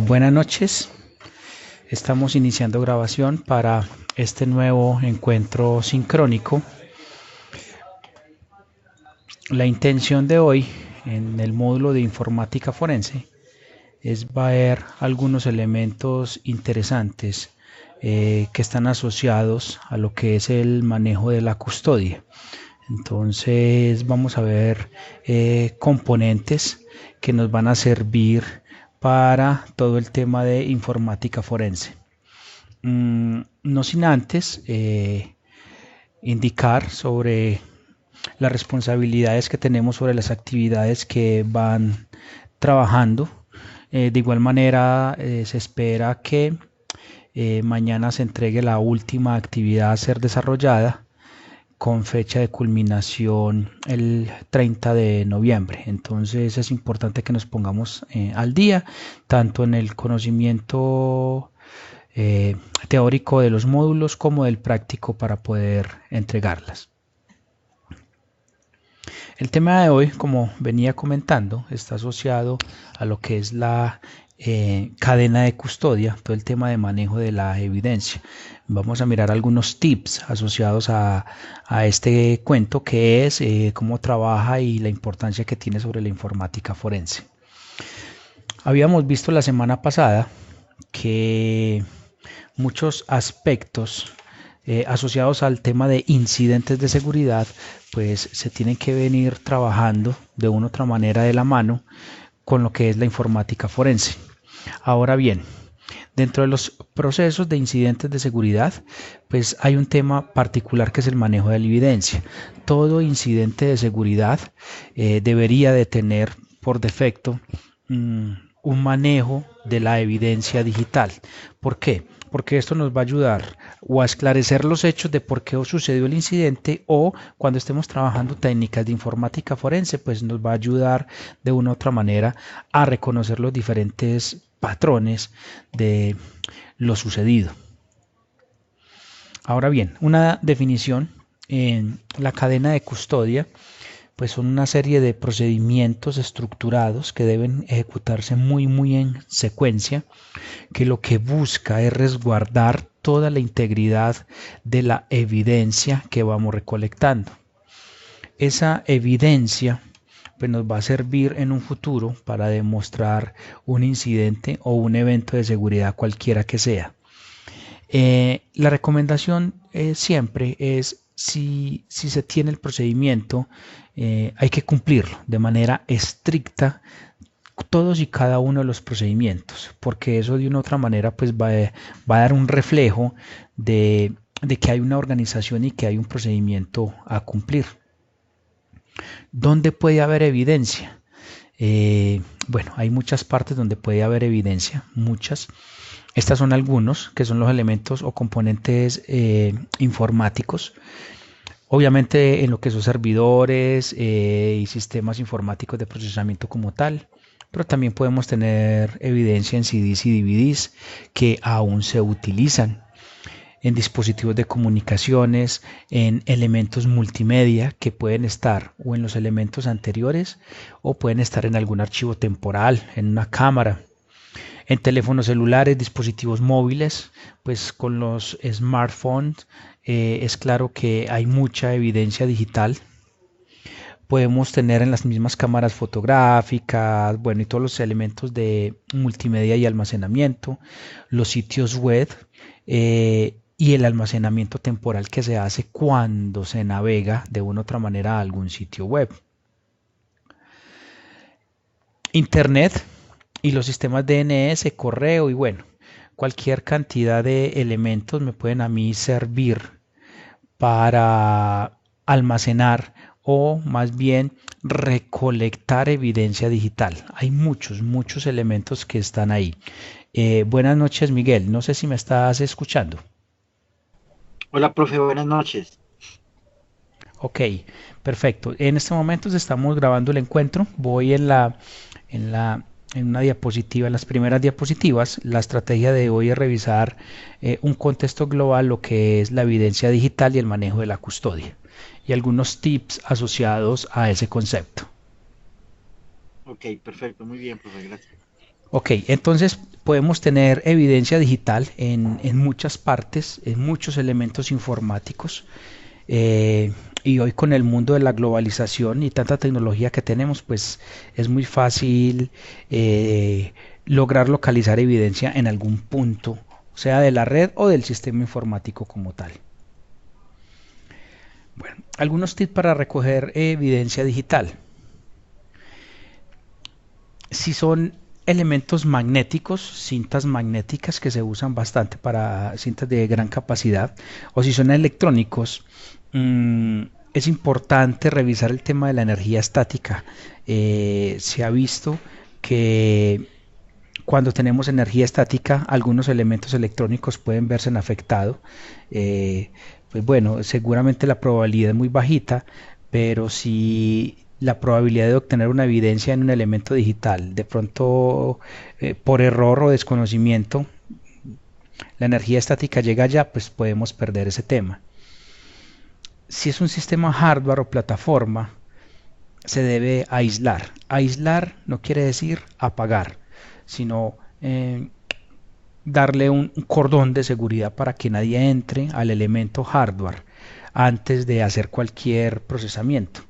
Buenas noches, estamos iniciando grabación para este nuevo encuentro sincrónico. La intención de hoy en el módulo de informática forense es ver algunos elementos interesantes que están asociados a lo que es el manejo de la custodia. Entonces vamos a ver componentes que nos van a servir para todo el tema de informática forense. No sin antes indicar sobre las responsabilidades que tenemos sobre las actividades que van trabajando. De igual manera se espera que mañana se entregue la última actividad a ser desarrollada con fecha de culminación el 30 de noviembre. Entonces es importante que nos pongamos al día, tanto en el conocimiento teórico de los módulos como del práctico para poder entregarlas. El tema de hoy, como venía comentando, está asociado a lo que es la cadena de custodia, todo el tema de manejo de la evidencia. Vamos a mirar algunos tips asociados a este cuento, que es cómo trabaja y la importancia que tiene sobre la informática forense. Habíamos visto la semana pasada que muchos aspectos asociados al tema de incidentes de seguridad pues se tienen que venir trabajando de una u otra manera de la mano con lo que es la informática forense. Ahora bien, dentro de los procesos de incidentes de seguridad, pues hay un tema particular que es el manejo de la evidencia. Todo incidente de seguridad debería de tener por defecto un manejo de la evidencia digital. ¿Por qué? Porque esto nos va a ayudar o a esclarecer los hechos de por qué sucedió el incidente, o cuando estemos trabajando técnicas de informática forense, pues nos va a ayudar de una u otra manera a reconocer los diferentes patrones de lo sucedido. Ahora bien, una definición en la cadena de custodia pues son una serie de procedimientos estructurados que deben ejecutarse muy en secuencia, que lo que busca es resguardar toda la integridad de la evidencia que vamos recolectando. Esa evidencia pues nos va a servir en un futuro para demostrar un incidente o un evento de seguridad cualquiera que sea. La recomendación siempre es si se tiene el procedimiento, hay que cumplirlo de manera estricta, todos y cada uno de los procedimientos, porque eso de una u otra manera pues va a dar un reflejo de que hay una organización y que hay un procedimiento a cumplir. ¿Dónde puede haber evidencia? Bueno, hay muchas partes donde puede haber evidencia, muchas. Estas son algunos que son los elementos o componentes informáticos. Obviamente en lo que son servidores y sistemas informáticos de procesamiento como tal, pero también podemos tener evidencia en CDs y DVDs que aún se utilizan, en dispositivos de comunicaciones, en elementos multimedia que pueden estar o en los elementos anteriores o pueden estar en algún archivo temporal, en una cámara. En teléfonos celulares, dispositivos móviles, pues con los smartphones es claro que hay mucha evidencia digital. Podemos tener en las mismas cámaras fotográficas, bueno, y todos los elementos de multimedia y almacenamiento, los sitios web y el almacenamiento temporal que se hace cuando se navega de una u otra manera a algún sitio web. Internet y los sistemas DNS, correo y bueno, cualquier cantidad de elementos me pueden a mí servir para almacenar o más bien recolectar evidencia digital. Hay muchos elementos que están ahí. Buenas noches, Miguel. No sé si me estás escuchando. Hola, profe, buenas noches. Ok, perfecto. En este momento estamos grabando el encuentro. Voy en una diapositiva, en las primeras diapositivas. La estrategia de hoy es revisar un contexto global, lo que es la evidencia digital y el manejo de la custodia, y algunos tips asociados a ese concepto. Ok, perfecto, muy bien, profe, gracias. Ok, entonces podemos tener evidencia digital en muchas partes, en muchos elementos informáticos. Y hoy con el mundo de la globalización y tanta tecnología que tenemos, pues es muy fácil lograr localizar evidencia en algún punto, sea de la red o del sistema informático como tal. Bueno, algunos tips para recoger evidencia digital. Si son elementos magnéticos, cintas magnéticas que se usan bastante para cintas de gran capacidad, o si son electrónicos, es importante revisar el tema de la energía estática. Se ha visto que cuando tenemos energía estática, algunos elementos electrónicos pueden verse afectados. Pues bueno, seguramente la probabilidad es muy bajita, pero si la probabilidad de obtener una evidencia en un elemento digital, de pronto por error o desconocimiento, la energía estática llega allá, pues podemos perder ese tema. Si es un sistema hardware o plataforma, se debe aislar. Aislar no quiere decir apagar, sino darle un cordón de seguridad para que nadie entre al elemento hardware antes de hacer cualquier procesamiento.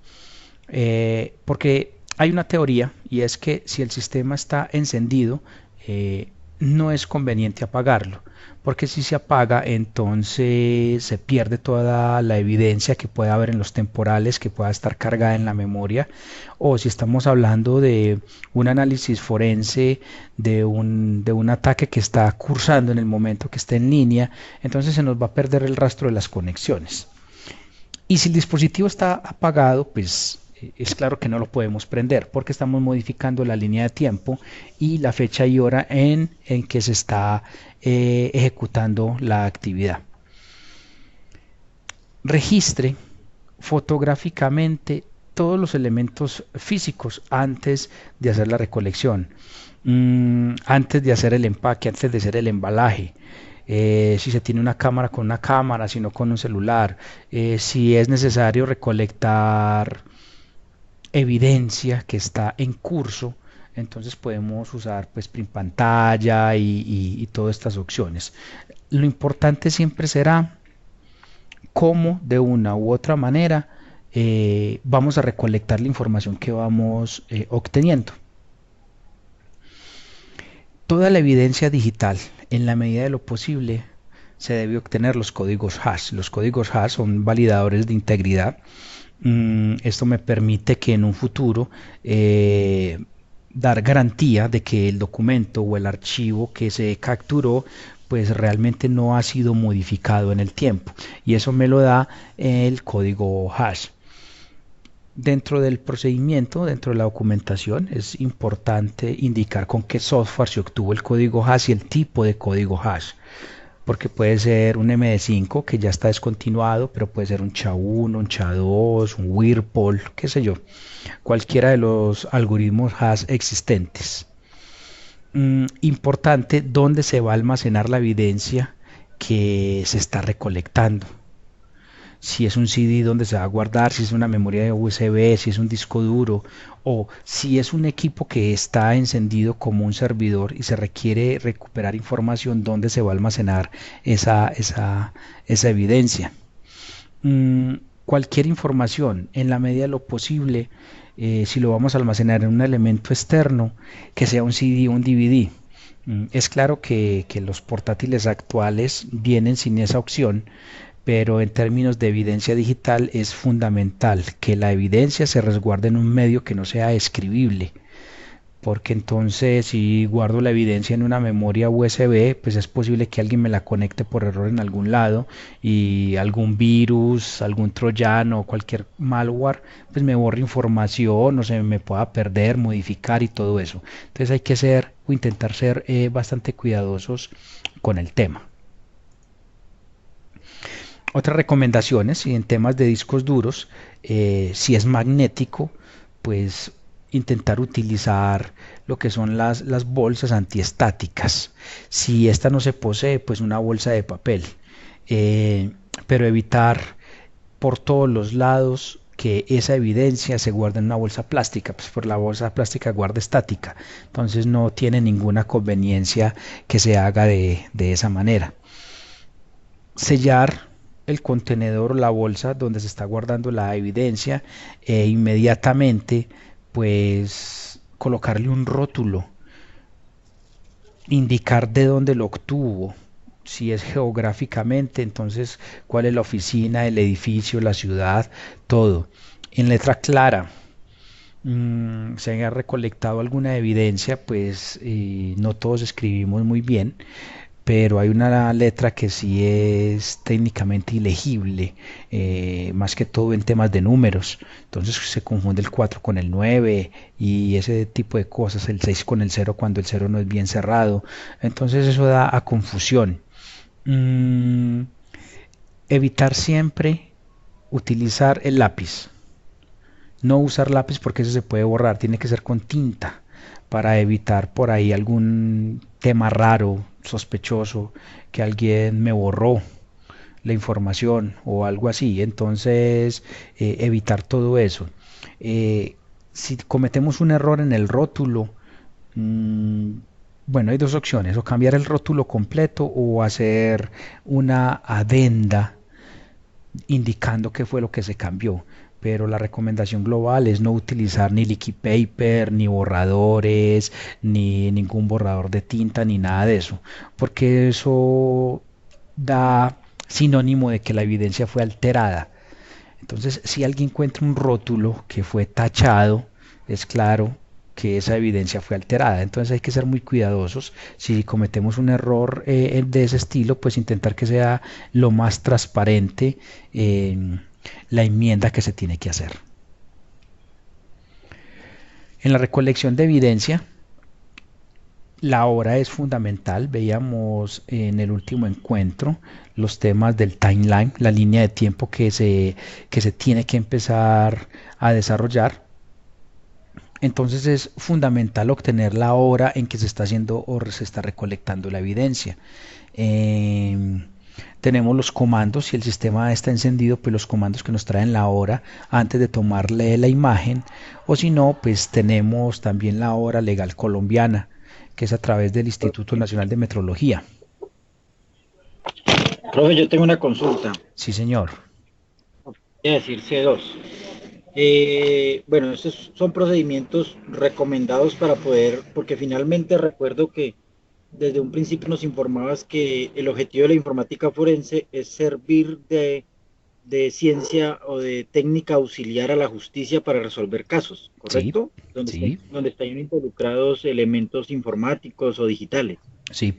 Porque hay una teoría y es que si el sistema está encendido, no es conveniente apagarlo, porque si se apaga entonces se pierde toda la evidencia que pueda haber en los temporales, que pueda estar cargada en la memoria, o si estamos hablando de un análisis forense de un ataque que está cursando en el momento que esté en línea, entonces se nos va a perder el rastro de las conexiones. Y si el dispositivo está apagado, pues es claro que no lo podemos prender porque estamos modificando la línea de tiempo y la fecha y hora en que se está ejecutando la actividad. Registre fotográficamente todos los elementos físicos antes de hacer la recolección, antes de hacer el empaque, antes de hacer el embalaje. Si se tiene una cámara, con una cámara, si no con un celular, si es necesario recolectar evidencia que está en curso, entonces podemos usar pues print pantalla y todas estas opciones. Lo importante siempre será cómo de una u otra manera vamos a recolectar la información que vamos obteniendo. Toda la evidencia digital, en la medida de lo posible, se debe obtener los códigos hash. Los códigos hash son validadores de integridad. Esto me permite que en un futuro dar garantía de que el documento o el archivo que se capturó pues realmente no ha sido modificado en el tiempo, y eso me lo da el código hash. Dentro del procedimiento, dentro de la documentación, es importante indicar con qué software se obtuvo el código hash y el tipo de código hash, porque puede ser un MD5 que ya está descontinuado, pero puede ser un SHA-1, un SHA-2, un Whirlpool, qué sé yo, cualquiera de los algoritmos hash existentes. Importante dónde se va a almacenar la evidencia que se está recolectando. Si es un CD donde se va a guardar, si es una memoria de USB, si es un disco duro, o si es un equipo que está encendido como un servidor y se requiere recuperar información, donde se va a almacenar esa evidencia. Cualquier información, en la medida de lo posible, si lo vamos a almacenar en un elemento externo, que sea un CD o un DVD. Es claro que los portátiles actuales vienen sin esa opción, pero en términos de evidencia digital es fundamental que la evidencia se resguarde en un medio que no sea escribible, porque entonces si guardo la evidencia en una memoria USB, pues es posible que alguien me la conecte por error en algún lado y algún virus, algún troyano o cualquier malware, pues me borre información, o se me pueda perder, modificar y todo eso. Entonces hay que ser o intentar ser bastante cuidadosos con el tema. Otras recomendaciones, y en temas de discos duros, si es magnético, pues intentar utilizar lo que son las bolsas antiestáticas. Si esta no se posee, pues una bolsa de papel, pero evitar por todos los lados que esa evidencia se guarda en una bolsa plástica, pues por la bolsa plástica guarda estática, entonces no tiene ninguna conveniencia que se haga de esa manera. Sellar el contenedor o la bolsa donde se está guardando la evidencia e inmediatamente pues colocarle un rótulo, indicar de dónde lo obtuvo, si es geográficamente, entonces cuál es la oficina, el edificio, la ciudad, todo. En letra clara, se haya recolectado alguna evidencia, pues no todos escribimos muy bien, pero hay una letra que sí es técnicamente ilegible, más que todo en temas de números. Entonces se confunde el 4 con el 9 y ese tipo de cosas, el 6 con el 0 cuando el 0 no es bien cerrado. Entonces eso da a confusión. Mm, Evitar siempre utilizar el lápiz. No usar lápiz porque eso se puede borrar, tiene que ser con tinta para evitar por ahí algún tema raro, sospechoso, que alguien me borró la información o algo así. Entonces, evitar todo eso. Si cometemos un error en el rótulo, mmm, bueno, hay dos opciones, o cambiar el rótulo completo o hacer una adenda indicando qué fue lo que se cambió. Pero la recomendación global es no utilizar ni liquid paper, ni borradores, ni ningún borrador de tinta, ni nada de eso, porque eso da sinónimo de que la evidencia fue alterada. Entonces, si alguien encuentra un rótulo que fue tachado, es claro que esa evidencia fue alterada. Entonces hay que ser muy cuidadosos. Si cometemos un error de ese estilo, pues intentar que sea lo más transparente la enmienda que se tiene que hacer. En la recolección de evidencia, la hora es fundamental. Veíamos en el último encuentro los temas del timeline, la línea de tiempo que se tiene que empezar a desarrollar. Entonces es fundamental obtener la hora en que se está haciendo o se está recolectando la evidencia. Tenemos los comandos, si el sistema está encendido, pues los comandos que nos traen la hora antes de tomarle la imagen, o si no, pues tenemos también la hora legal colombiana, que es a través del Instituto Nacional de Metrología. Profe, yo tengo una consulta. Sí, señor. Quiere decir C2. Bueno, estos son procedimientos recomendados para poder, porque finalmente recuerdo que desde un principio nos informabas que el objetivo de la informática forense es servir de ciencia o de técnica auxiliar a la justicia para resolver casos, Sí, ¿correcto? sí, Donde están involucrados elementos informáticos o digitales. sí.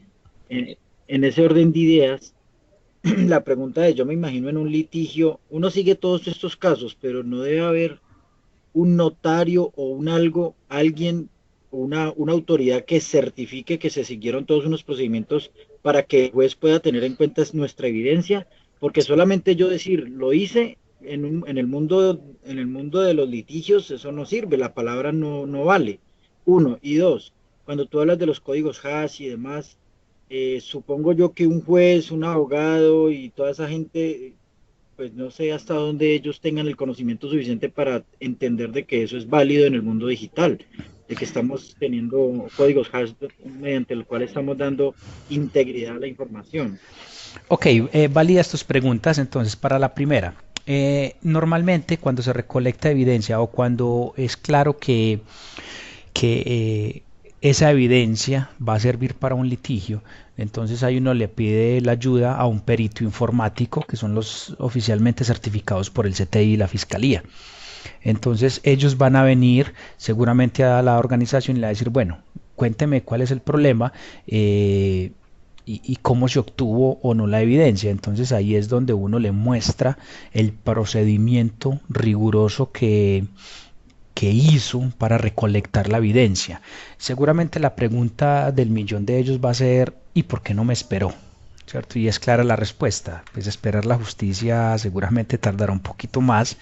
En ese orden de ideas, la pregunta es, yo me imagino en un litigio, uno sigue todos estos casos, pero no debe haber un notario o un algo, alguien, una autoridad que certifique que se siguieron todos unos procedimientos para que el juez pueda tener en cuenta nuestra evidencia, porque solamente yo decir lo hice en el mundo de los litigios, eso no sirve, la palabra no vale. Uno, y dos, cuando tú hablas de los códigos hash y demás, supongo yo que un juez, un abogado y toda esa gente, pues no sé hasta dónde ellos tengan el conocimiento suficiente para entender de que eso es válido en el mundo digital, de que estamos teniendo códigos hash mediante el cual estamos dando integridad a la información. Ok, validas tus preguntas. Entonces, para la primera, normalmente cuando se recolecta evidencia o cuando es claro que esa evidencia va a servir para un litigio, entonces ahí uno le pide la ayuda a un perito informático, que son los oficialmente certificados por el CTI y la Fiscalía. Entonces ellos van a venir seguramente a la organización y le va a decir, bueno, cuénteme cuál es el problema, y cómo se obtuvo o no la evidencia. Entonces ahí es donde uno le muestra el procedimiento riguroso que hizo para recolectar la evidencia. Seguramente la pregunta del millón de ellos va a ser, ¿y por qué no me esperó? ¿Cierto? Y es clara la respuesta, pues esperar la justicia seguramente tardará un poquito más.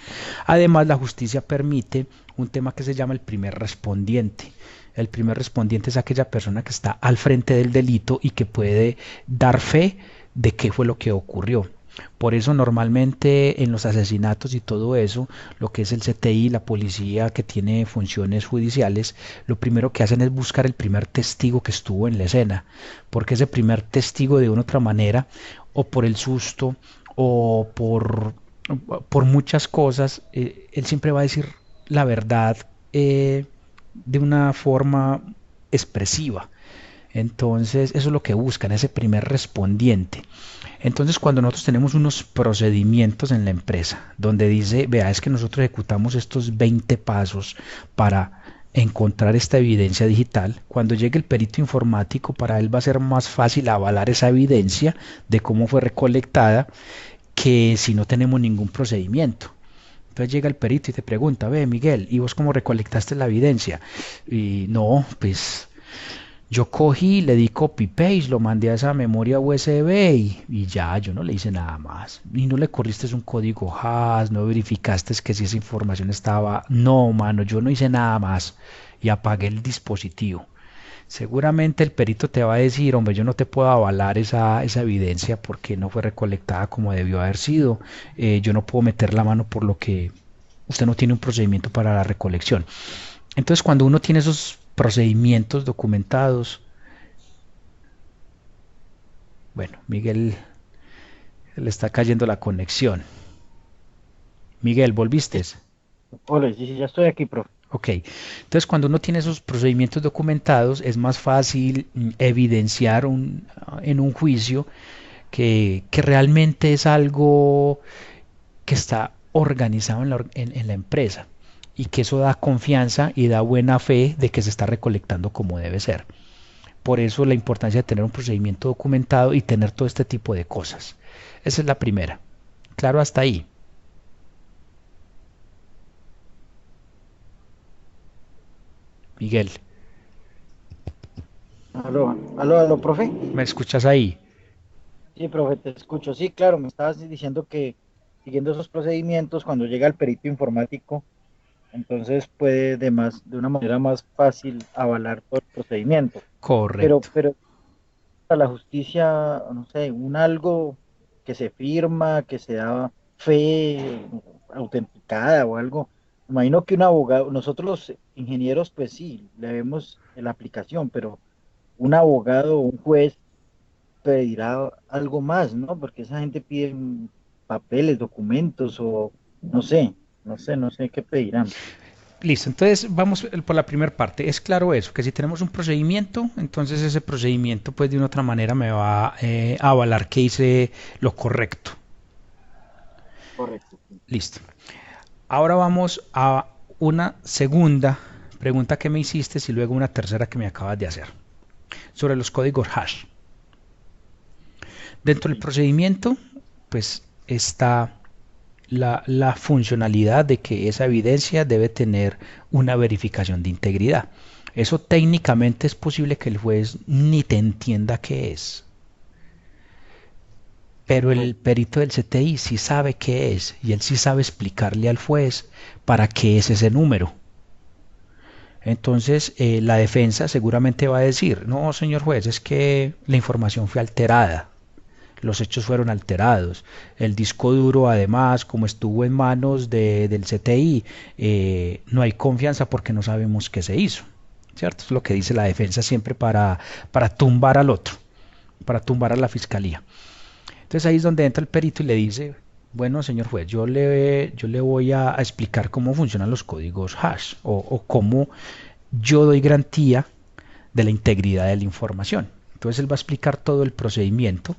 Además, la justicia permite un tema que se llama el primer respondiente. El primer respondiente es aquella persona que está al frente del delito y que puede dar fe de qué fue lo que ocurrió. Por eso normalmente en los asesinatos y todo eso, lo que es el CTI, la policía que tiene funciones judiciales, lo primero que hacen es buscar el primer testigo que estuvo en la escena, porque ese primer testigo de una u otra manera, o por el susto, o por muchas cosas, él siempre va a decir la verdad de una forma expresiva. Entonces, eso es lo que buscan, ese primer respondiente. Entonces, cuando nosotros tenemos unos procedimientos en la empresa, donde dice, vea, es que nosotros ejecutamos estos 20 pasos para encontrar esta evidencia digital, cuando llegue el perito informático, para él va a ser más fácil avalar esa evidencia de cómo fue recolectada que si no tenemos ningún procedimiento. Entonces llega el perito y te pregunta, ve Miguel, ¿y vos cómo recolectaste la evidencia? Y no, pues yo cogí, le di copy paste, lo mandé a esa memoria USB y ya, yo no le hice nada más. Y no le corriste un código hash, no verificaste que si esa información estaba. No, mano, yo no hice nada más y apagué el dispositivo. Seguramente el perito te va a decir, hombre, yo no te puedo avalar esa evidencia porque no fue recolectada como debió haber sido. Yo no puedo meter la mano por lo que usted no tiene un procedimiento para la recolección. Entonces, cuando uno tiene esos procedimientos documentados, bueno, Miguel, le está cayendo la conexión. Miguel, ¿volviste? Hola, sí, sí, ya estoy aquí, profe. Ok, entonces cuando uno tiene esos procedimientos documentados es más fácil evidenciar en un juicio que realmente es algo que está organizado en la empresa y que eso da confianza y da buena fe de que se está recolectando como debe ser. Por eso la importancia de tener un procedimiento documentado y tener todo este tipo de cosas. Esa es la primera. Claro, hasta ahí. Miguel, Aló, profe. ¿me escuchas ahí? Sí, profe, te escucho. Sí, claro, me estabas diciendo que siguiendo esos procedimientos, cuando llega el perito informático, entonces puede de una manera más fácil avalar todo el procedimiento. Correcto. Pero a la justicia, no sé, un algo que se firma, que se da fe autenticada o algo. Me imagino que un abogado, nosotros los ingenieros, pues sí, le vemos la aplicación, pero un abogado o un juez pedirá algo más, ¿no? Porque esa gente pide papeles, documentos o no sé qué pedirán. Listo, entonces vamos por la primera parte. Es claro eso, que si tenemos un procedimiento, entonces ese procedimiento pues de una otra manera me va a avalar que hice lo correcto. Correcto. Listo. Ahora vamos a una segunda pregunta que me hiciste y luego una tercera que me acabas de hacer sobre los códigos hash. Dentro del Sí. procedimiento pues está la funcionalidad de que esa evidencia debe tener una verificación de integridad. Eso técnicamente es posible que el juez ni te entienda qué es, pero el Correcto. perito del CTI sí sabe qué es y él sí sabe explicarle al juez para qué es ese número. Entonces, la defensa seguramente va a decir, no, señor juez, es que la información fue alterada, los hechos fueron alterados. El disco duro, además, como estuvo en manos del CTI, no hay confianza porque no sabemos qué se hizo. ¿Cierto? Es lo que dice la defensa siempre para tumbar al otro, para tumbar a la fiscalía. Entonces ahí es donde entra el perito y le dice, bueno, señor juez, yo le voy a explicar cómo funcionan los códigos hash o cómo yo doy garantía de la integridad de la información. Entonces él va a explicar todo el procedimiento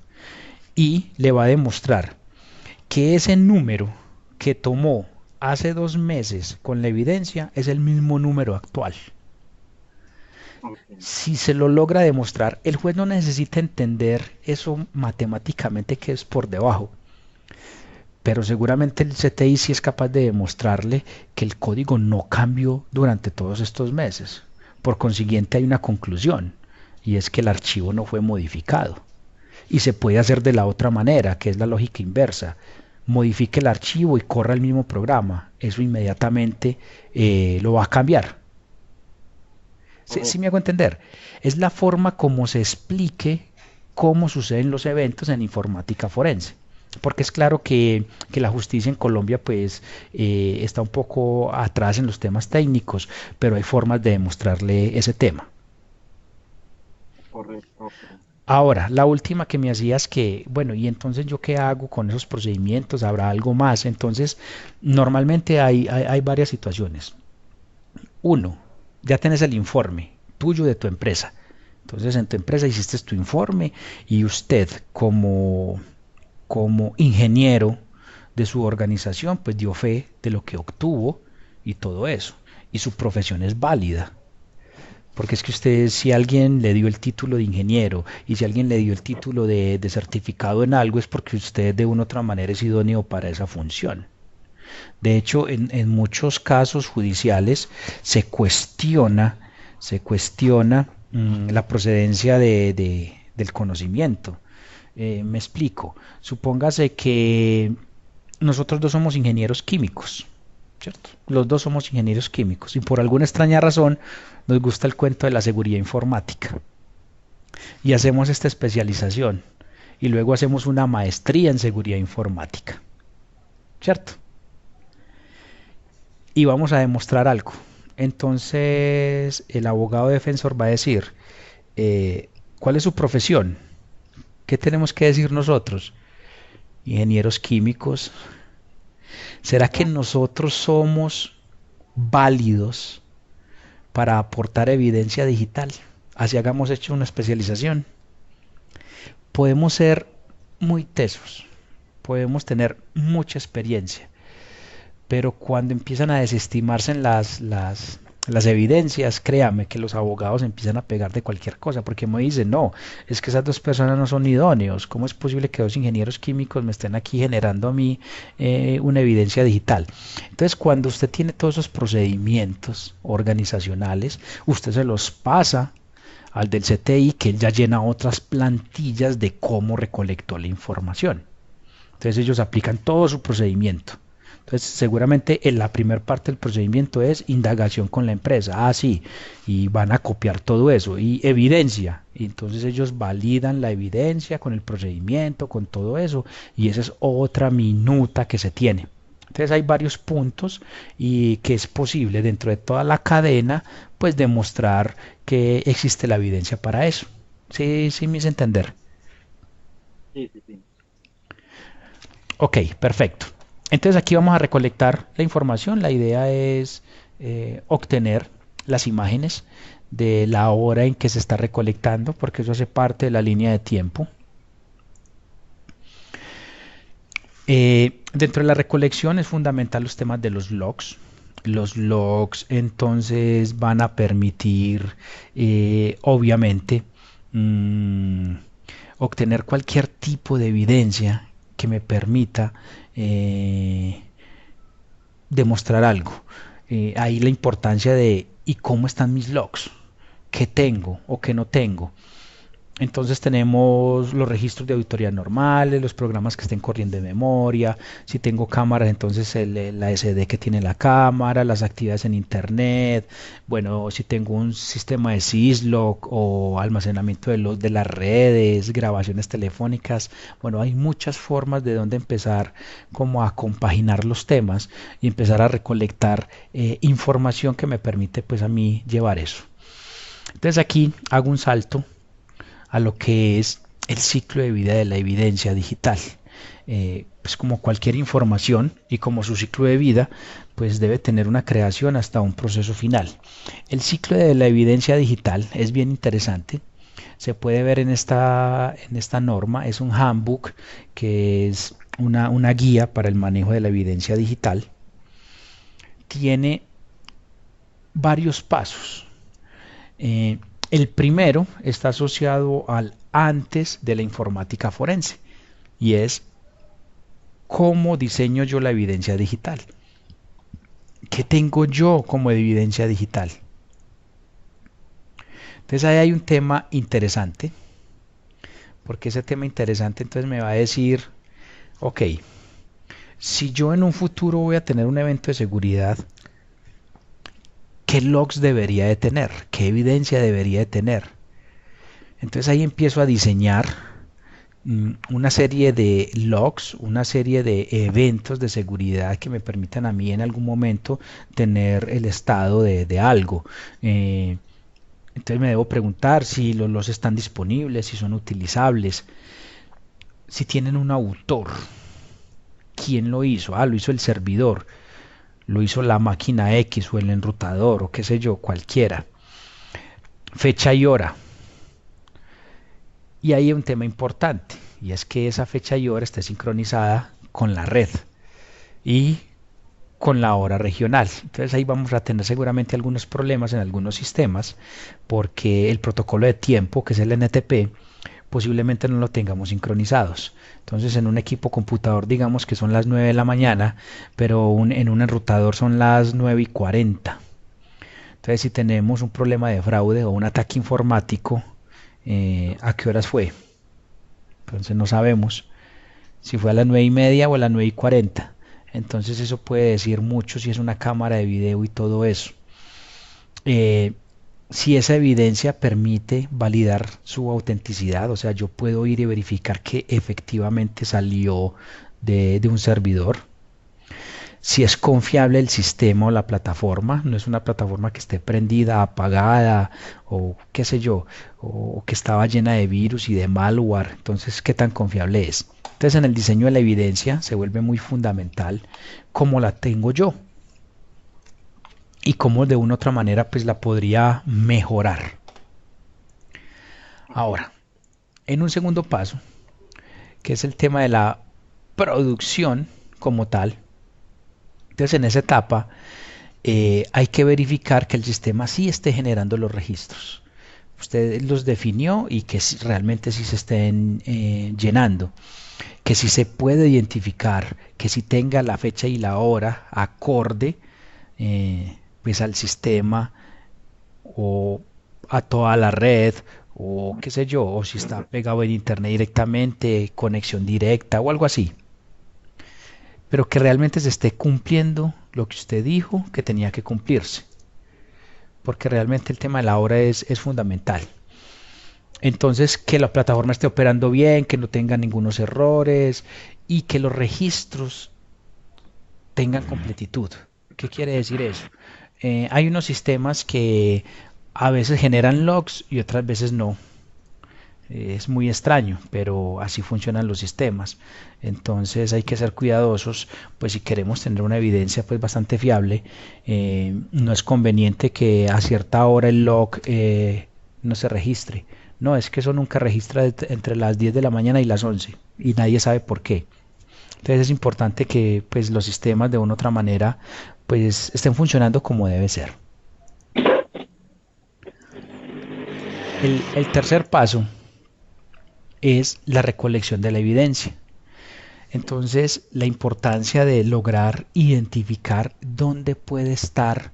y le va a demostrar que ese número que tomó hace 2 meses con la evidencia es el mismo número actual. Ok. Si se lo logra demostrar, el juez no necesita entender eso matemáticamente que es por debajo, pero seguramente el CTI sí es capaz de demostrarle que el código no cambió durante todos estos meses. Por consiguiente hay una conclusión, y es que el archivo no fue modificado. Y se puede hacer de la otra manera, que es la lógica inversa. Modifique el archivo y corra el mismo programa. Eso inmediatamente lo va a cambiar. ¿Sí me Correcto. hago entender? Es la forma como se explique cómo suceden los eventos en informática forense. porque es claro que la justicia en Colombia pues está un poco atrás en los temas técnicos, pero hay formas de demostrarle ese tema. Correcto, ok. Ahora, la última que me hacías que, bueno, y entonces yo qué hago con esos procedimientos, habrá algo más. Entonces, normalmente hay varias situaciones. Uno, ya tenés el informe tuyo de tu empresa. Entonces, en tu empresa hiciste tu informe y usted como ingeniero de su organización, pues dio fe de lo que obtuvo y todo eso. Y su profesión es válida. Porque es que usted, si alguien le dio el título de ingeniero y si alguien le dio el título de certificado en algo, es porque usted de una u otra manera es idóneo para esa función. De hecho, en muchos casos judiciales se cuestiona la procedencia del conocimiento. Me explico. Supóngase que nosotros dos somos ingenieros químicos, ¿cierto? Los dos somos ingenieros químicos y por alguna extraña razón nos gusta el cuento de la seguridad informática y hacemos esta especialización y luego hacemos una maestría en seguridad informática, ¿cierto? Y vamos a demostrar algo. Entonces el abogado defensor va a decir, ¿cuál es su profesión? ¿Qué tenemos que decir nosotros? Ingenieros químicos. ¿Será que Ya. nosotros somos válidos para aportar evidencia digital? Así hagamos hecho una especialización. Podemos ser muy tesos, podemos tener mucha experiencia, pero cuando empiezan a desestimarse en las evidencias, créame que los abogados empiezan a pegar de cualquier cosa, porque me dicen, no, es que esas dos personas no son idóneos, ¿cómo es posible que dos ingenieros químicos me estén aquí generando a mí una evidencia digital? Entonces, cuando usted tiene todos esos procedimientos organizacionales, usted se los pasa al del CTI, que él ya llena otras plantillas de cómo recolectó la información. Entonces ellos aplican todo su procedimiento. Entonces, seguramente en la primera parte del procedimiento es indagación con la empresa. Ah, sí, y van a copiar todo eso. Y evidencia. Y entonces ellos validan la evidencia con el procedimiento, con todo eso. Y esa es otra minuta que se tiene. Entonces hay varios puntos y que es posible dentro de toda la cadena, pues demostrar que existe la evidencia para eso. Sí, sí me hice entender. Sí, sí, sí. Ok, perfecto. Entonces aquí vamos a recolectar la información. La idea es obtener las imágenes de la hora en que se está recolectando, porque eso hace parte de la línea de tiempo. Dentro de la recolección es fundamental los temas de los logs. Los logs entonces van a permitir, obviamente, mm, obtener cualquier tipo de evidencia que me permita eh, demostrar algo. Ahí la importancia de ¿y cómo están mis logs? ¿Qué tengo o qué no tengo? Entonces tenemos los registros de auditoría normales, los programas que estén corriendo de memoria, si tengo cámaras, entonces la SD que tiene la cámara, las actividades en internet, bueno, si tengo un sistema de syslog o almacenamiento de las redes, grabaciones telefónicas, bueno, hay muchas formas de donde empezar como a compaginar los temas y empezar a recolectar información que me permite pues a mí llevar eso. Entonces aquí hago un salto a lo que es el ciclo de vida de la evidencia digital. Pues como cualquier información y como su ciclo de vida, pues debe tener una creación hasta un proceso final. El ciclo de la evidencia digital es bien interesante. Se puede ver en esta norma, es un handbook que es una guía para el manejo de la evidencia digital. Tiene varios pasos. El primero está asociado al antes de la informática forense y es cómo diseño yo la evidencia digital. ¿Qué tengo yo como evidencia digital? Entonces ahí hay un tema interesante, porque ese tema interesante entonces me va a decir, ok, si yo en un futuro voy a tener un evento de seguridad, ¿qué logs debería de tener? ¿Qué evidencia debería de tener? Entonces ahí empiezo a diseñar una serie de logs, una serie de eventos de seguridad que me permitan a mí en algún momento tener el estado de algo. Entonces me debo preguntar si los logs están disponibles, si son utilizables, si tienen un autor. ¿Quién lo hizo? Ah, lo hizo el servidor, lo hizo la máquina X o el enrutador o qué sé yo, cualquiera. Fecha y hora. Y hay un tema importante, y es que esa fecha y hora esté sincronizada con la red y con la hora regional. Entonces ahí vamos a tener seguramente algunos problemas en algunos sistemas, porque el protocolo de tiempo, que es el NTP, posiblemente no lo tengamos sincronizados. Entonces en un equipo computador digamos que son las 9 de la mañana, pero en un enrutador son las 9:40. Entonces si tenemos un problema de fraude o un ataque informático, ¿a qué horas fue? Entonces no sabemos si fue a las 9:30 o a las 9:40. Entonces eso puede decir mucho si es una cámara de video y todo eso. Eh, si esa evidencia permite validar su autenticidad, o sea, yo puedo ir y verificar que efectivamente salió de un servidor. Si es confiable el sistema o la plataforma, no es una plataforma que esté prendida, apagada o qué sé yo, o que estaba llena de virus y de malware, entonces qué tan confiable es. Entonces en el diseño de la evidencia se vuelve muy fundamental cómo la tengo yo y cómo de una u otra manera pues la podría mejorar. Ahora, en un segundo paso, que es el tema de la producción como tal. Entonces en esa etapa hay que verificar que el sistema sí esté generando los registros. Usted los definió y que realmente sí se estén llenando. Que si se puede identificar, que si tenga la fecha y la hora acorde pues al sistema o a toda la red o qué sé yo, o si está pegado en internet directamente, conexión directa o algo así, pero que realmente se esté cumpliendo lo que usted dijo que tenía que cumplirse, porque realmente el tema de la hora es fundamental. Entonces, que la plataforma esté operando bien, que no tenga ningunos errores y que los registros tengan completitud. ¿Qué quiere decir eso? Hay unos sistemas que a veces generan logs y otras veces no. Es muy extraño, pero así funcionan los sistemas. Entonces hay que ser cuidadosos, pues si queremos tener una evidencia pues bastante fiable, no es conveniente que a cierta hora el log no se registre. No, es que eso nunca registra entre las 10 de la mañana y las 11 y nadie sabe por qué. Entonces es importante que pues los sistemas de una u otra manera pues estén funcionando como debe ser. El tercer paso es la recolección de la evidencia. Entonces, la importancia de lograr identificar dónde puede estar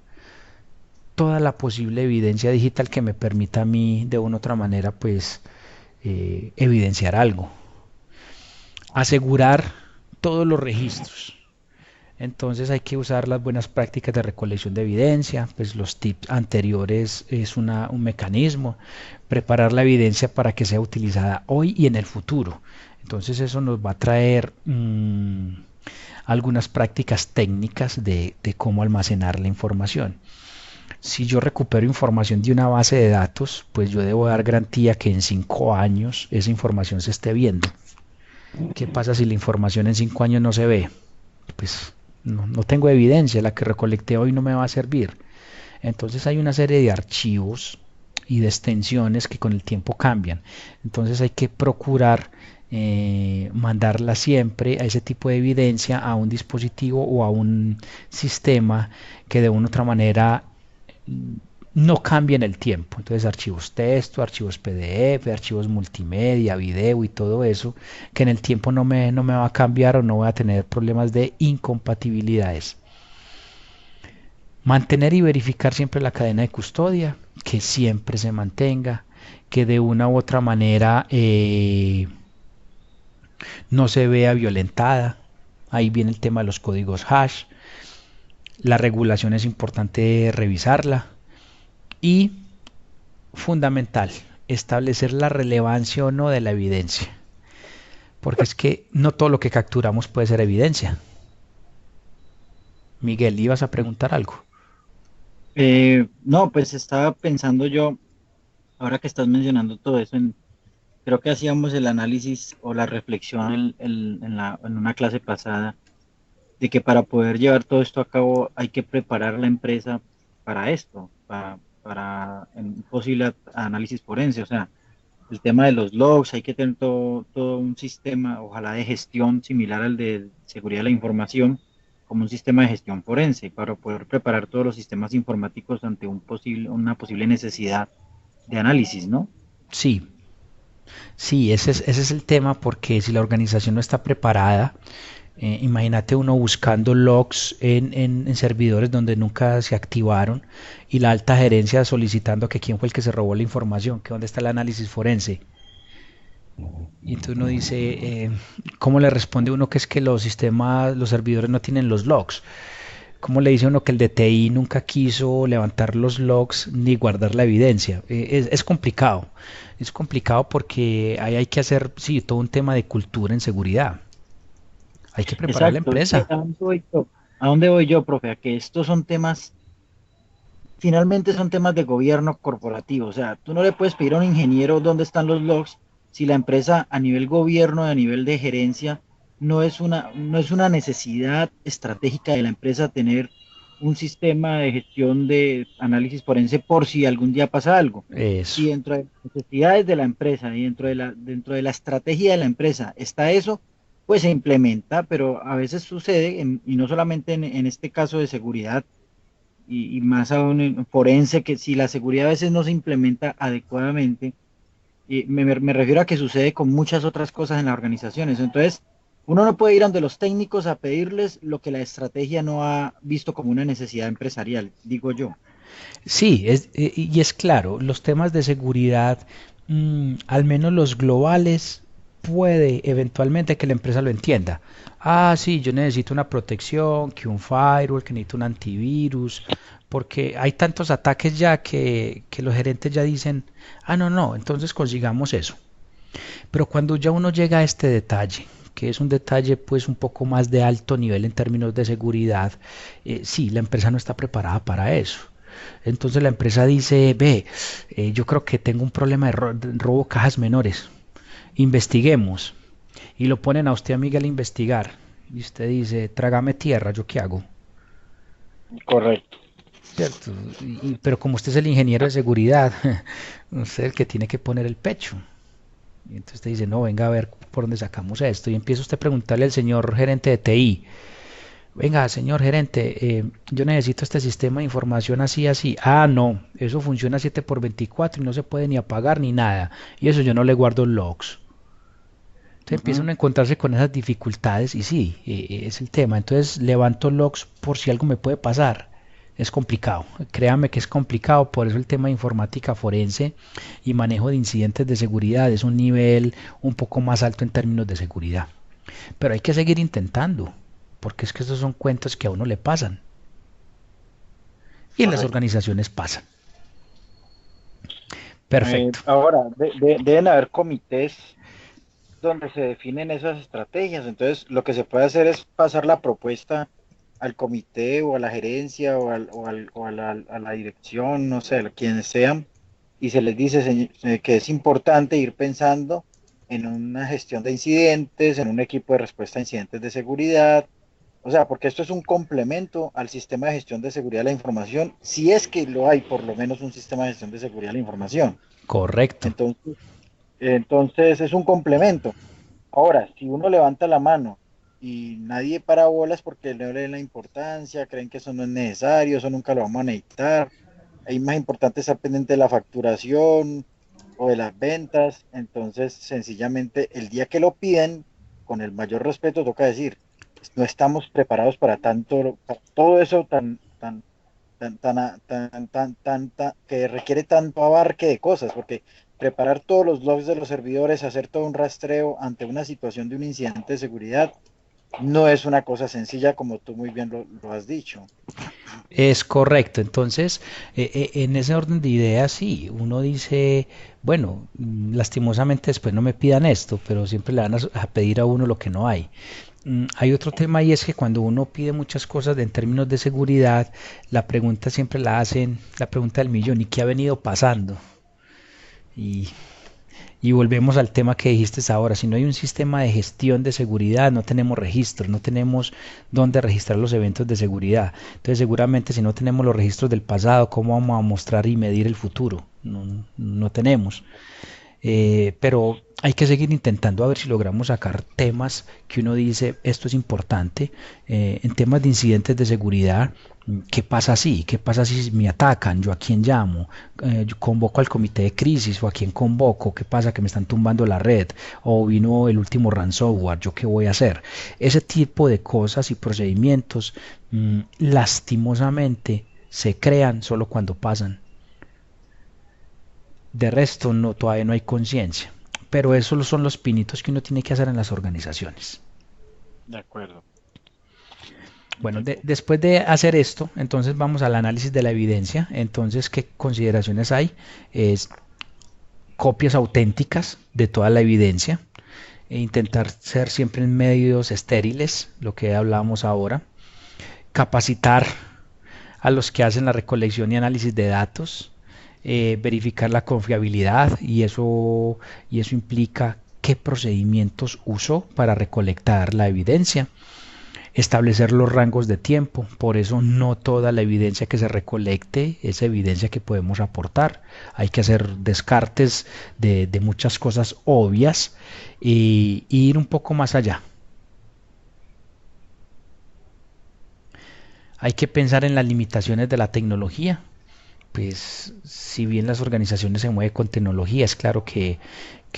toda la posible evidencia digital que me permita a mí de una u otra manera pues evidenciar algo. Asegurar todos los registros. Entonces hay que usar las buenas prácticas de recolección de evidencia, pues los tips anteriores es un mecanismo, preparar la evidencia para que sea utilizada hoy y en el futuro. Entonces eso nos va a traer algunas prácticas técnicas de cómo almacenar la información. Si yo recupero información de una base de datos, pues yo debo dar garantía que en 5 años esa información se esté viendo. ¿Qué pasa si la información en 5 años no se ve? Pues no tengo evidencia, la que recolecté hoy no me va a servir. Entonces hay una serie de archivos y de extensiones que con el tiempo cambian. Entonces hay que procurar mandarla siempre a ese tipo de evidencia a un dispositivo o a un sistema que de una u otra manera no cambie en el tiempo. Entonces archivos texto, archivos PDF, archivos multimedia, video y todo eso, que en el tiempo no me va a cambiar o no voy a tener problemas de incompatibilidades. Mantener y verificar siempre la cadena de custodia, que siempre se mantenga, que de una u otra manera no se vea violentada. Ahí viene el tema de los códigos hash. La regulación es importante revisarla. Y fundamental, establecer la relevancia o no de la evidencia. porque es que no todo lo que capturamos puede ser evidencia. Miguel, ibas a preguntar algo. No, pues estaba pensando yo, ahora que estás mencionando todo eso, creo que hacíamos el análisis o la reflexión en una clase pasada de que para poder llevar todo esto a cabo hay que preparar la empresa para esto, para un posible análisis forense. O sea, el tema de los logs, hay que tener todo un sistema, ojalá de gestión similar al de seguridad de la información, como un sistema de gestión forense, para poder preparar todos los sistemas informáticos ante una posible necesidad de análisis, ¿no? Sí, sí, ese es el tema, porque si la organización no está preparada, imagínate uno buscando logs en servidores donde nunca se activaron y la alta gerencia solicitando que quién fue el que se robó la información, que dónde está el análisis forense. Y entonces uno dice, ¿cómo le responde uno que es que los sistemas, los servidores no tienen los logs? ¿Cómo le dice uno que el DTI nunca quiso levantar los logs ni guardar la evidencia? Es complicado porque ahí hay que hacer, sí, todo un tema de cultura en seguridad. Hay que preparar la Exacto. Es que, empresa. ¿a dónde voy yo? ¿A dónde voy yo, profe? A que estos son temas, finalmente son temas de gobierno corporativo. O sea, tú no le puedes pedir a un ingeniero dónde están los logs si la empresa a nivel gobierno, a nivel de gerencia, no es una necesidad estratégica de la empresa tener un sistema de gestión de análisis forense por si algún día pasa algo. Eso. Si dentro de las necesidades de la empresa y dentro de la estrategia de la empresa está eso, pues se implementa, pero a veces sucede, y no solamente en este caso de seguridad, y más aún en forense, que si la seguridad a veces no se implementa adecuadamente, y me refiero a que sucede con muchas otras cosas en las organizaciones. Entonces, uno no puede ir ante los técnicos a pedirles lo que la estrategia no ha visto como una necesidad empresarial, digo yo. Sí, y es claro, los temas de seguridad, al menos los globales, puede eventualmente que la empresa lo entienda. Ah, sí, yo necesito una protección, que un firewall, que necesito un antivirus, porque hay tantos ataques ya que los gerentes ya dicen, ah, no, no, entonces consigamos eso. Pero cuando ya uno llega a este detalle, que es un detalle pues un poco más de alto nivel en términos de seguridad, sí, la empresa no está preparada para eso. Entonces la empresa dice, ve, yo creo que tengo un problema de robo cajas menores, investiguemos. Y lo ponen a usted, Miguel, a investigar. Y usted dice, trágame tierra, ¿yo qué hago? Correcto. ¿Cierto? Pero como usted es el ingeniero de seguridad, usted es el que tiene que poner el pecho. Y entonces usted dice, no, venga a ver por dónde sacamos esto. Y empieza usted a preguntarle al señor gerente de TI, venga, señor gerente, yo necesito este sistema de información así, así. Ah, no, eso funciona 7 por 24 y no se puede ni apagar ni nada. Y eso yo no le guardo logs. Entonces empiezan a encontrarse con esas dificultades y sí, es el tema. Entonces levanto logs por si algo me puede pasar. Es complicado, créame que es complicado, por eso el tema de informática forense y manejo de incidentes de seguridad es un nivel un poco más alto en términos de seguridad. Pero hay que seguir intentando, porque es que estos son cuentos que a uno le pasan y en las Correcto. organizaciones pasan. Perfecto. Ahora, deben haber comités donde se definen esas estrategias. Entonces, lo que se puede hacer es pasar la propuesta al comité o a la gerencia a la dirección, no sé, a quienes sean, y se les dice que es importante ir pensando en una gestión de incidentes, en un equipo de respuesta a incidentes de seguridad. O sea, porque esto es un complemento al sistema de gestión de seguridad de la información, si es que lo hay, por lo menos un sistema de gestión de seguridad de la información. Correcto. Entonces, entonces es un complemento. Ahora, si uno levanta la mano y nadie para bolas porque no le den la importancia, creen que eso no es necesario, eso nunca lo vamos a necesitar, es más importante estar pendiente de la facturación o de las ventas, entonces sencillamente el día que lo piden, con el mayor respeto, toca decir, no estamos preparados para tanto, para todo eso que requiere tanto abarque de cosas, porque preparar todos los logs de los servidores, hacer todo un rastreo ante una situación de un incidente de seguridad, no es una cosa sencilla como tú muy bien lo has dicho. Es correcto. Entonces, en ese orden de ideas, sí, uno dice, bueno, lastimosamente después no me pidan esto, pero siempre le van a pedir a uno lo que no hay. Hay otro tema y es que cuando uno pide muchas cosas en términos de seguridad, la pregunta siempre la hacen, la pregunta del millón, ¿y qué ha venido pasando? Y y volvemos al tema que dijiste ahora, si no hay un sistema de gestión de seguridad, no tenemos registros, no tenemos dónde registrar los eventos de seguridad. Entonces seguramente si no tenemos los registros del pasado, ¿cómo vamos a mostrar y medir el futuro? No, no tenemos. Pero hay que seguir intentando a ver si logramos sacar temas que uno dice, esto es importante, en temas de incidentes de seguridad. ¿Qué pasa si? ¿Qué pasa si me atacan? ¿Yo a quién llamo? Yo convoco al comité de crisis o a quién convoco. ¿Qué pasa que me están tumbando la red? O vino el último ransomware. ¿Yo qué voy a hacer? Ese tipo de cosas y procedimientos lastimosamente se crean solo cuando pasan. De resto, no, todavía no hay conciencia. Pero esos son los pinitos que uno tiene que hacer en las organizaciones. De acuerdo. Bueno, Entonces, después de hacer esto, entonces vamos al análisis de la evidencia. Entonces, ¿qué consideraciones hay? Es copias auténticas de toda la evidencia, e intentar ser siempre en medios estériles, lo que hablábamos ahora, capacitar a los que hacen la recolección y análisis de datos, verificar la confiabilidad y eso implica qué procedimientos usó para recolectar la evidencia, establecer los rangos de tiempo. Por eso no toda la evidencia que se recolecte es evidencia que podemos aportar. Hay que hacer descartes de muchas cosas obvias y ir un poco más allá. Hay que pensar en las limitaciones de la tecnología. Pues si bien las organizaciones se mueven con tecnología, es claro que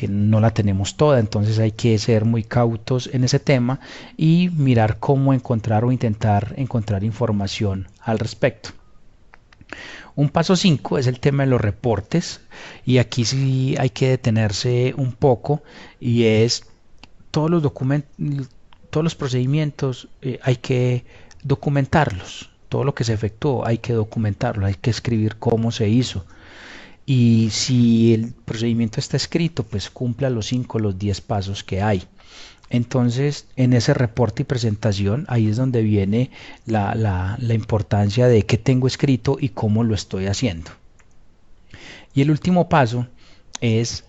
no la tenemos toda, entonces hay que ser muy cautos en ese tema y mirar cómo encontrar o intentar encontrar información al respecto. Un paso 5 es el tema de los reportes y aquí sí hay que detenerse un poco y es todos los documentos, todos los procedimientos hay que documentarlos. Todo lo que se efectuó hay que documentarlo, hay que escribir cómo se hizo. Y si el procedimiento está escrito, pues cumpla los 5, los 10 pasos que hay. Entonces, en ese reporte y presentación, ahí es donde viene la importancia de qué tengo escrito y cómo lo estoy haciendo. Y el último paso es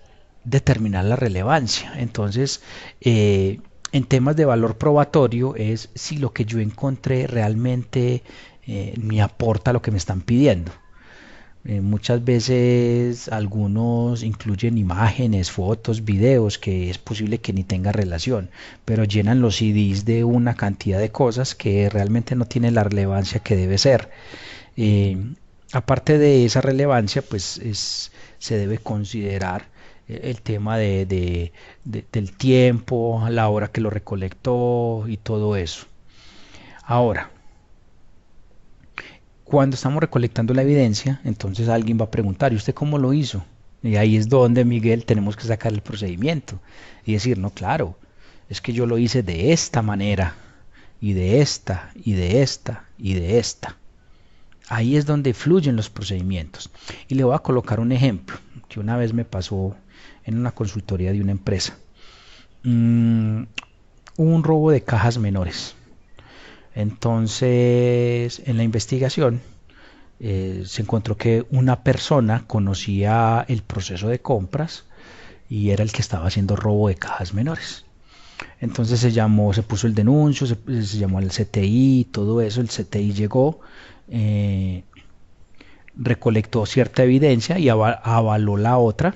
determinar la relevancia. Entonces, en temas de valor probatorio es si lo que yo encontré realmente me aporta lo que me están pidiendo. Muchas veces algunos incluyen imágenes, fotos, videos que es posible que ni tenga relación, pero llenan los CDs de una cantidad de cosas que realmente no tienen la relevancia que debe ser. Eh, Aparte de esa relevancia, pues se debe considerar el tema del tiempo, la hora que lo recolectó y todo eso. Ahora, cuando estamos recolectando la evidencia, entonces alguien va a preguntar, ¿y usted cómo lo hizo? Y ahí es donde, Miguel, tenemos que sacar el procedimiento y decir, no, claro, es que yo lo hice de esta manera, y de esta, y de esta, y de esta. Ahí es donde fluyen los procedimientos. Y le voy a colocar un ejemplo que una vez me pasó en una consultoría de una empresa. Hubo un robo de cajas menores. Entonces, en la investigación se encontró que una persona conocía el proceso de compras y era el que estaba haciendo robo de cajas menores. Entonces se puso el denuncio, se llamó al CTI, todo eso. El CTI llegó, eh, recolectó cierta evidencia y avaló la otra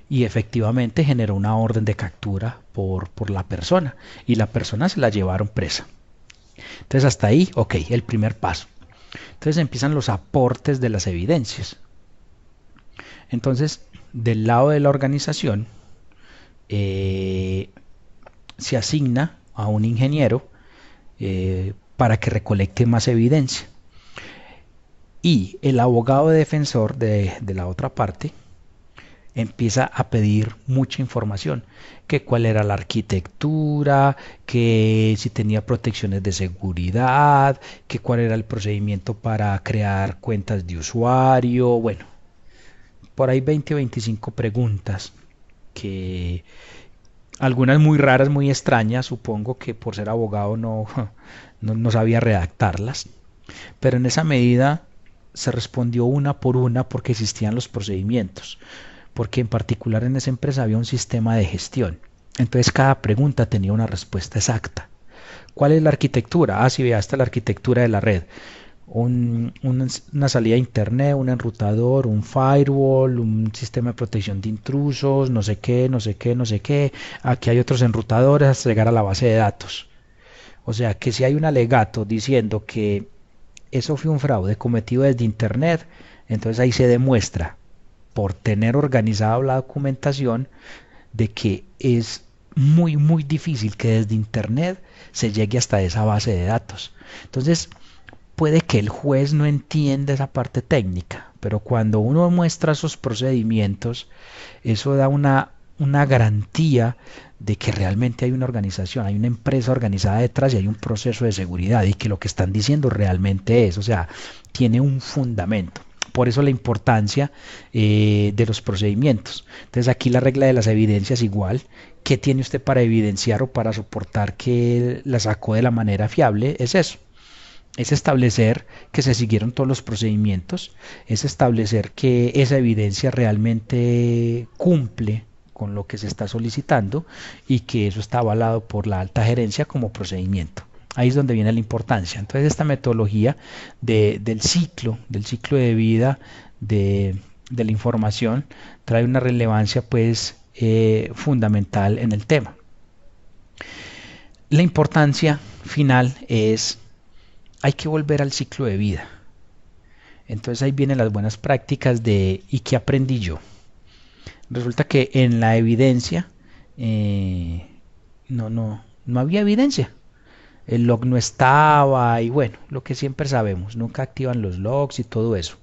y efectivamente generó una orden de captura por la persona y la persona se la llevaron presa. Entonces hasta ahí, ok, el primer paso. Entonces empiezan los aportes de las evidencias. Entonces, del lado de la organización, se asigna a un ingeniero para que recolecte más evidencia. Y el abogado defensor de la otra parte empieza a pedir mucha información, que cuál era la arquitectura, que si tenía protecciones de seguridad, que cuál era el procedimiento para crear cuentas de usuario, bueno, por ahí 20 o 25 preguntas que algunas muy raras, muy extrañas, supongo que por ser abogado no sabía redactarlas, pero en esa medida se respondió una por una porque existían los procedimientos, porque en particular en esa empresa había un sistema de gestión. Entonces cada pregunta tenía una respuesta exacta. ¿Cuál es la arquitectura? Ah, sí, vea, esta es la arquitectura de la red. Una salida a internet, un enrutador, un firewall, un sistema de protección de intrusos, no sé qué, no sé qué, no sé qué. Aquí hay otros enrutadores hasta llegar a la base de datos. O sea que si hay un alegato diciendo que eso fue un fraude cometido desde internet, entonces ahí se demuestra por tener organizada la documentación de que es muy difícil que desde internet se llegue hasta esa base de datos. Entonces, puede que el juez no entienda esa parte técnica, pero cuando uno muestra esos procedimientos, eso da una garantía de que realmente hay una organización, hay una empresa organizada detrás y hay un proceso de seguridad y que lo que están diciendo realmente es, o sea, tiene un fundamento. Por eso la importancia de los procedimientos. Entonces aquí la regla de las evidencias igual. ¿Qué tiene usted para evidenciar o para soportar que la sacó de la manera fiable? Es eso. Es establecer que se siguieron todos los procedimientos, es establecer que esa evidencia realmente cumple con lo que se está solicitando y que eso está avalado por la alta gerencia como procedimiento. Ahí es donde viene la importancia. Entonces esta metodología del ciclo de vida de la información trae una relevancia pues fundamental en el tema. La importancia final es hay que volver al ciclo de vida. Entonces ahí vienen las buenas prácticas de ¿y qué aprendí yo? Resulta que en la evidencia no había evidencia. El log no estaba y bueno, lo que siempre sabemos, nunca activan los logs y todo eso.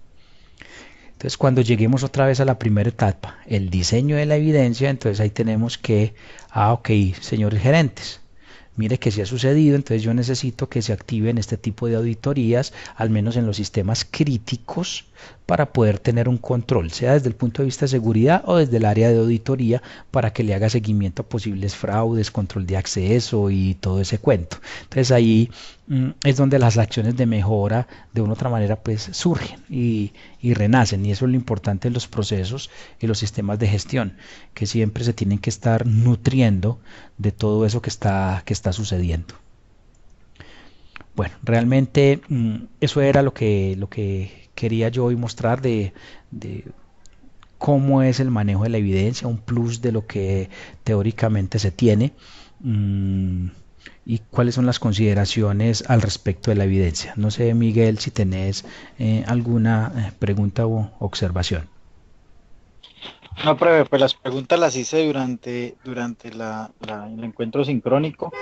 Entonces cuando lleguemos otra vez a la primera etapa, el diseño de la evidencia, entonces ahí tenemos que, ok, señores gerentes, mire que si ha sucedido, entonces yo necesito que se activen este tipo de auditorías, al menos en los sistemas críticos, para poder tener un control, sea desde el punto de vista de seguridad o desde el área de auditoría, para que le haga seguimiento a posibles fraudes, control de acceso y todo ese cuento. Entonces ahí es donde las acciones de mejora de una u otra manera pues surgen y renacen, y eso es lo importante en los procesos y los sistemas de gestión, que siempre se tienen que estar nutriendo de todo eso que está sucediendo. Bueno, realmente eso era lo que quería yo hoy mostrar de cómo es el manejo de la evidencia, un plus de lo que teóricamente se tiene y cuáles son las consideraciones al respecto de la evidencia. No sé, Miguel, si tenés alguna pregunta o observación. No, profe, pues las preguntas las hice durante el encuentro sincrónico.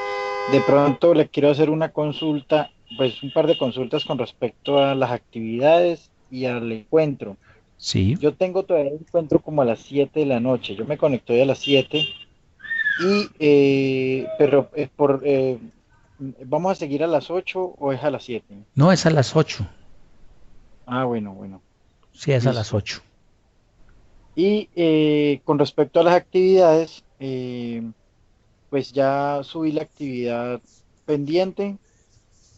De pronto le quiero hacer una consulta, pues un par de consultas con respecto a las actividades y al encuentro. Sí, Yo tengo todavía el encuentro como a las 7 de la noche. Yo me conecto hoy a las 7 pero ¿vamos a seguir a las 8 o es a las 7? no es a las 8. Ah, bueno, Sí, es a las listo. 8. Y con respecto a las actividades, pues ya subí la actividad pendiente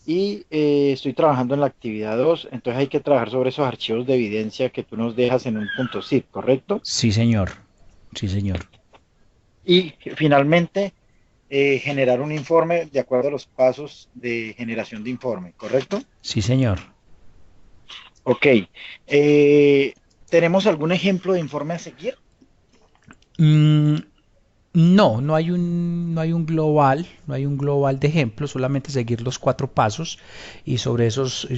y estoy trabajando en la actividad 2. Entonces hay que trabajar sobre esos archivos de evidencia que tú nos dejas en un punto zip, ¿correcto? Sí, señor. Sí, señor. Y finalmente generar un informe de acuerdo a los pasos de generación de informe, ¿correcto? Sí, señor. Ok. ¿Tenemos algún ejemplo de informe a seguir? Mm, no hay un global de ejemplo, solamente seguir los 4 pasos y sobre esos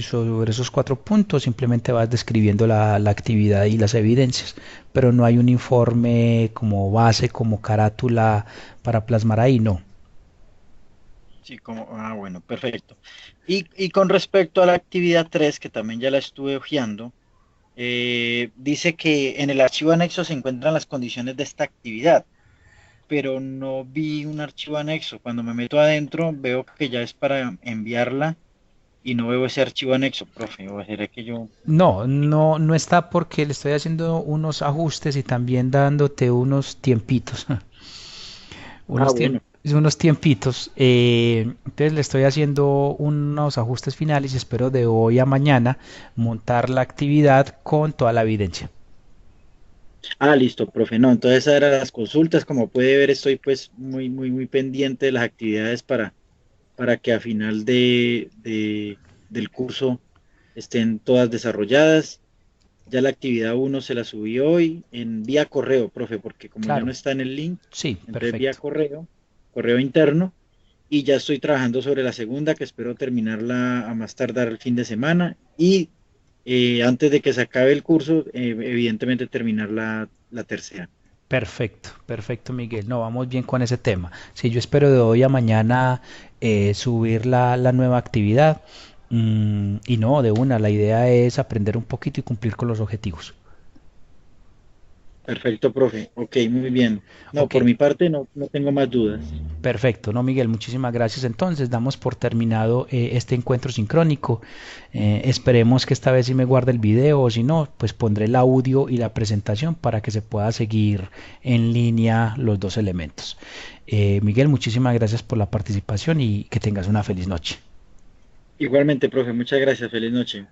4 puntos simplemente vas describiendo la actividad y las evidencias, pero no hay un informe como base, como carátula para plasmar ahí, no. Sí, bueno, perfecto. Y con respecto a la actividad 3 que también ya la estuve hojeando, Dice que en el archivo anexo se encuentran las condiciones de esta actividad, pero no vi un archivo anexo. Cuando me meto adentro veo que ya es para enviarla y no veo ese archivo anexo, profe. ¿O será que yo? No, no, no está porque le estoy haciendo unos ajustes y también dándote unos tiempitos. Ah, unos, bueno, unos tiempitos. Entonces le estoy haciendo unos ajustes finales y espero de hoy a mañana montar la actividad con toda la evidencia. ah, listo, profe. No, entonces esas eran las consultas. Como puede ver, estoy pues muy pendiente de las actividades para que a final del curso estén todas desarrolladas. Ya la actividad uno se la subí hoy en vía correo, profe, porque como ya Claro, no está en el link, sí, entonces vía perfecto. correo, correo interno, y ya estoy trabajando sobre la segunda, que espero terminarla a más tardar el fin de semana, y antes de que se acabe el curso, evidentemente terminar la tercera. Perfecto, perfecto, Miguel. No, vamos bien con ese tema. Sí, yo espero de hoy a mañana subir la nueva actividad. Y no, de una, la idea es aprender un poquito y cumplir con los objetivos. Perfecto, profe. Ok, muy bien. No, Ok, por mi parte no tengo más dudas. perfecto, no, Miguel, muchísimas gracias. Entonces, damos por terminado este encuentro sincrónico. Esperemos que esta vez sí me guarde el video, o si no, pues pondré el audio y la presentación para que se pueda seguir en línea los dos elementos. Miguel, muchísimas gracias por la participación y que tengas una feliz noche. Igualmente, profe, muchas gracias. Feliz noche.